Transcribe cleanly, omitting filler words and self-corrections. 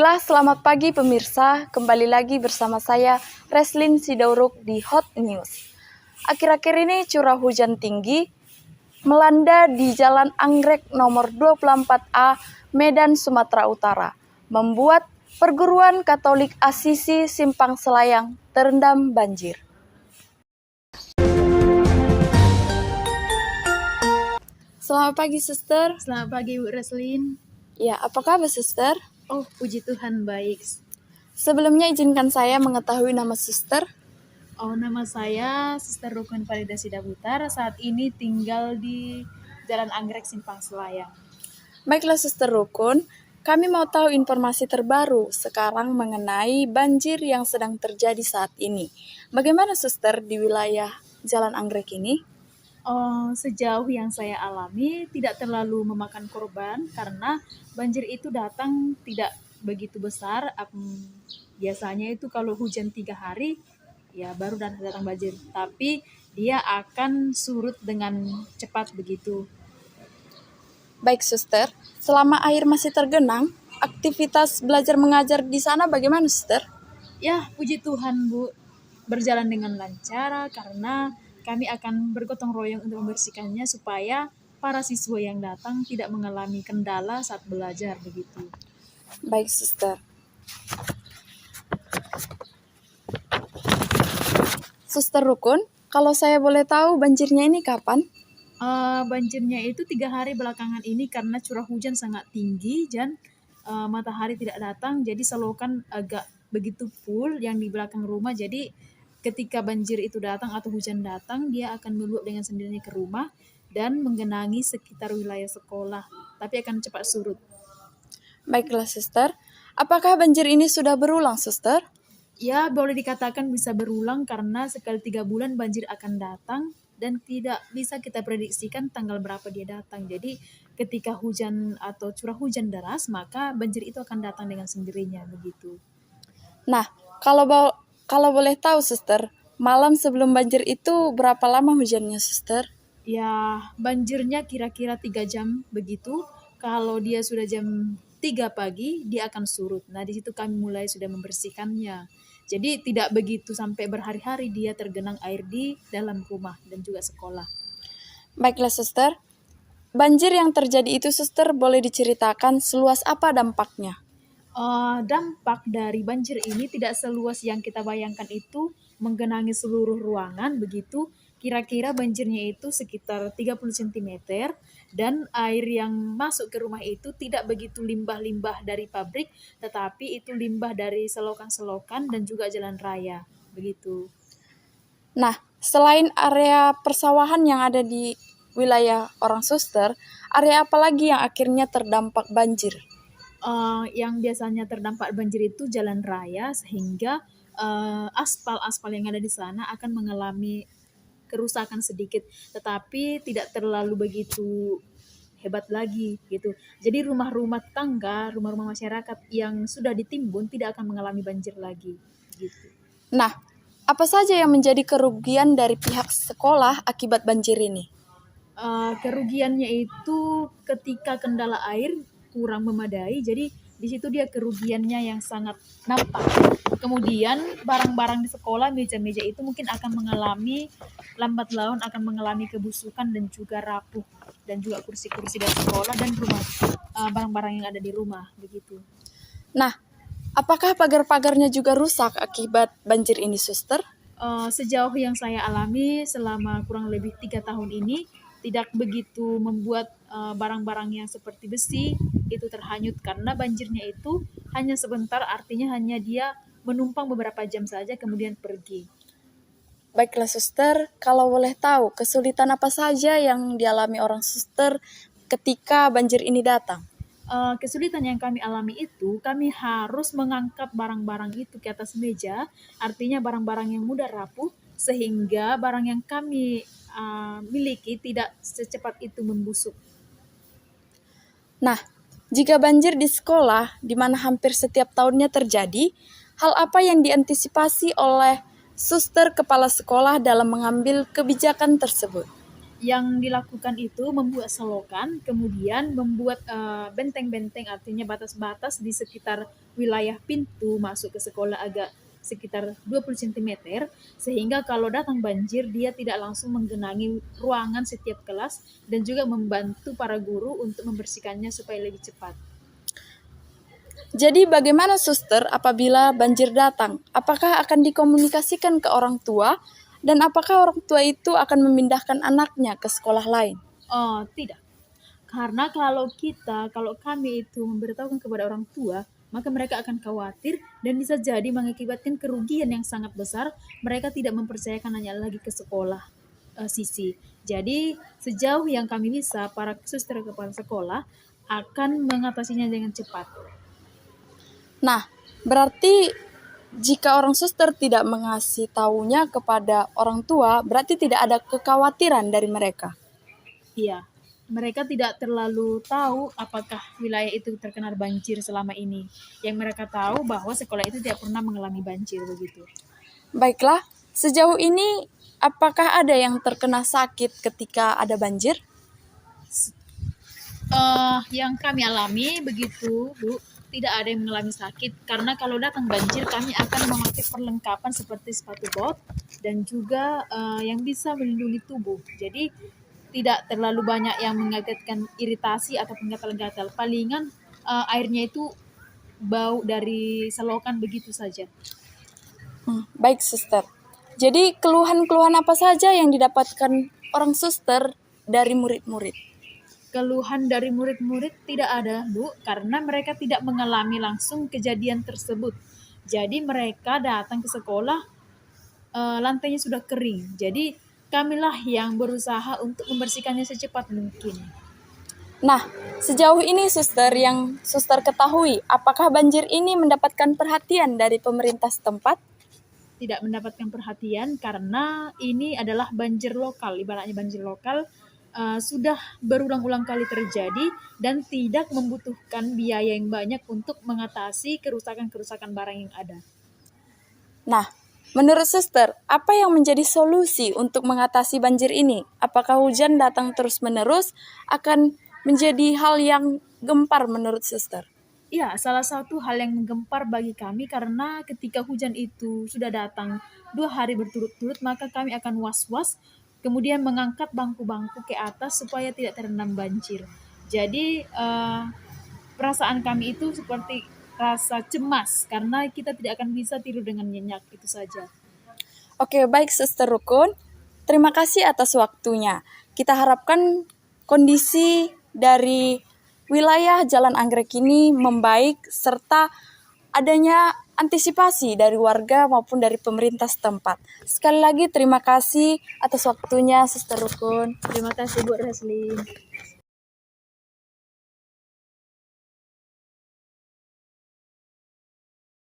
Baiklah, selamat pagi pemirsa. Kembali lagi bersama saya, Reslin Sidauruk di Hot News. Akhir-akhir ini curah hujan tinggi melanda di Jalan Anggrek nomor 24A, Medan, Sumatera Utara, membuat perguruan Katolik Asisi Simpang Selayang terendam banjir. Selamat pagi, Suster. Selamat pagi, Bu Reslin. Ya, apa kabar, Suster? Oh, puji Tuhan, baik. Sebelumnya izinkan saya mengetahui nama Suster. Oh, nama saya Sister Rukun Farida Sidabutar. Saat ini tinggal di Jalan Anggrek Simpang Selayang. Baiklah, Suster Rukun, kami mau tahu informasi terbaru sekarang mengenai banjir yang sedang terjadi saat ini. Bagaimana, Suster, di wilayah Jalan Anggrek ini? Sejauh yang saya alami tidak terlalu memakan korban karena banjir itu datang tidak begitu besar. Biasanya itu kalau hujan 3 hari ya baru datang banjir, tapi dia akan surut dengan cepat begitu. Baik, Suster, selama air masih tergenang, aktivitas belajar mengajar di sana bagaimana, Suster? Ya, puji Tuhan, Bu, berjalan dengan lancar karena kami akan bergotong royong untuk membersihkannya supaya para siswa yang datang tidak mengalami kendala saat belajar begitu. Baik, Suster. Suster Rukun, kalau saya boleh tahu banjirnya ini kapan? Banjirnya itu 3 hari belakangan ini karena curah hujan sangat tinggi dan matahari tidak datang, jadi selokan agak begitu full yang di belakang rumah. Jadi ketika banjir itu datang atau hujan datang, dia akan meluap dengan sendirinya ke rumah dan menggenangi sekitar wilayah sekolah, tapi akan cepat surut. Baiklah, Suster. Apakah banjir ini sudah berulang, Suster? Ya, boleh dikatakan bisa berulang karena sekali 3 bulan banjir akan datang dan tidak bisa kita prediksikan tanggal berapa dia datang. Jadi ketika hujan atau curah hujan deras, maka banjir itu akan datang dengan sendirinya begitu. Nah, kalau boleh tahu, Suster, malam sebelum banjir itu berapa lama hujannya, Suster? Ya, banjirnya kira-kira 3 jam begitu. Kalau dia sudah jam 3 pagi, dia akan surut. Nah, di situ kami mulai sudah membersihkannya. Jadi tidak begitu sampai berhari-hari dia tergenang air di dalam rumah dan juga sekolah. Baiklah, Suster. Banjir yang terjadi itu, Suster, boleh diceritakan seluas apa dampaknya? Dampak dari banjir ini tidak seluas yang kita bayangkan itu menggenangi seluruh ruangan begitu. Kira-kira banjirnya itu sekitar 30 cm dan air yang masuk ke rumah itu tidak begitu limbah-limbah dari pabrik, tetapi itu limbah dari selokan-selokan dan juga jalan raya begitu. Nah, selain area persawahan yang ada di wilayah orang Suster, area apa lagi yang akhirnya terdampak banjir? Yang biasanya terdampak banjir itu jalan raya sehingga aspal-aspal yang ada di sana akan mengalami kerusakan sedikit, tetapi tidak terlalu begitu hebat lagi gitu. Jadi rumah-rumah tangga, rumah-rumah masyarakat yang sudah ditimbun tidak akan mengalami banjir lagi gitu. Nah, apa saja yang menjadi kerugian dari pihak sekolah akibat banjir ini? Kerugiannya itu ketika kendala air kurang memadai, jadi di situ dia kerugiannya yang sangat nampak. Kemudian barang-barang di sekolah, meja-meja itu mungkin akan mengalami lambat laun akan mengalami kebusukan dan juga rapuh, dan juga kursi-kursi dari sekolah dan rumah barang-barang yang ada di rumah begitu. Nah, apakah pagar-pagarnya juga rusak akibat banjir ini, Suster? Sejauh yang saya alami selama kurang lebih 3 tahun ini tidak begitu membuat barang-barang yang seperti besi itu terhanyut karena banjirnya itu hanya sebentar, artinya hanya dia menumpang beberapa jam saja kemudian pergi. Baiklah, Suster, kalau boleh tahu kesulitan apa saja yang dialami orang Suster ketika banjir ini datang? Kesulitan yang kami alami itu, kami harus mengangkat barang-barang itu ke atas meja, artinya barang-barang yang mudah rapuh, sehingga barang yang kami miliki tidak secepat itu membusuk. Nah, jika banjir di sekolah, di mana hampir setiap tahunnya terjadi, hal apa yang diantisipasi oleh Suster kepala sekolah dalam mengambil kebijakan tersebut? Yang dilakukan itu membuat selokan, kemudian membuat benteng-benteng, artinya batas-batas di sekitar wilayah pintu masuk ke sekolah agak sekitar 20 cm, sehingga kalau datang banjir dia tidak langsung menggenangi ruangan setiap kelas, dan juga membantu para guru untuk membersihkannya supaya lebih cepat. Jadi bagaimana suster apabila banjir datang? Apakah akan dikomunikasikan ke orang tua? Dan apakah orang tua itu akan memindahkan anaknya ke sekolah lain? Oh, tidak. Karena kalau kami itu memberitahukan kepada orang tua, maka mereka akan khawatir dan bisa jadi mengakibatkan kerugian yang sangat besar. Mereka tidak mempercayakan hanya lagi ke sekolah sisi. Jadi sejauh yang kami bisa, para suster kepala sekolah akan mengatasinya dengan cepat. Nah, berarti jika orang suster tidak mengasih tahunya kepada orang tua, berarti tidak ada kekhawatiran dari mereka. Iya, mereka tidak terlalu tahu apakah wilayah itu terkena banjir selama ini. Yang mereka tahu bahwa sekolah itu tidak pernah mengalami banjir begitu. Baiklah, sejauh ini apakah ada yang terkena sakit ketika ada banjir? Yang kami alami begitu, Bu, tidak ada yang mengalami sakit karena kalau datang banjir kami akan memakai perlengkapan seperti sepatu bot dan juga yang bisa melindungi tubuh. Jadi tidak terlalu banyak yang mengagetkan iritasi atau gatal-gatal. Palingan airnya itu bau dari selokan begitu saja. Baik, suster. Jadi keluhan-keluhan apa saja yang didapatkan orang suster dari murid-murid? Keluhan dari murid-murid tidak ada, Bu, karena mereka tidak mengalami langsung kejadian tersebut. Jadi mereka datang ke sekolah, lantainya sudah kering. Jadi kamilah yang berusaha untuk membersihkannya secepat mungkin. Nah, sejauh ini suster yang suster ketahui, apakah banjir ini mendapatkan perhatian dari pemerintah setempat? Tidak mendapatkan perhatian karena ini adalah banjir lokal, ibaratnya banjir lokal sudah berulang-ulang kali terjadi dan tidak membutuhkan biaya yang banyak untuk mengatasi kerusakan-kerusakan barang yang ada. Nah, menurut suster, apa yang menjadi solusi untuk mengatasi banjir ini? Apakah hujan datang terus-menerus akan menjadi hal yang gempar menurut suster? Ya, salah satu hal yang menggempar bagi kami karena ketika hujan itu sudah datang 2 hari berturut-turut, maka kami akan was-was, kemudian mengangkat bangku-bangku ke atas supaya tidak terendam banjir. Jadi, perasaan kami itu seperti rasa cemas karena kita tidak akan bisa tidur dengan nyenyak, itu saja. Oke, baik suster Rukun. Terima kasih atas waktunya. Kita harapkan kondisi dari wilayah Jalan Anggrek ini membaik serta adanya antisipasi dari warga maupun dari pemerintah setempat. Sekali lagi terima kasih atas waktunya Suster Rukun. Terima kasih Bu Raslin.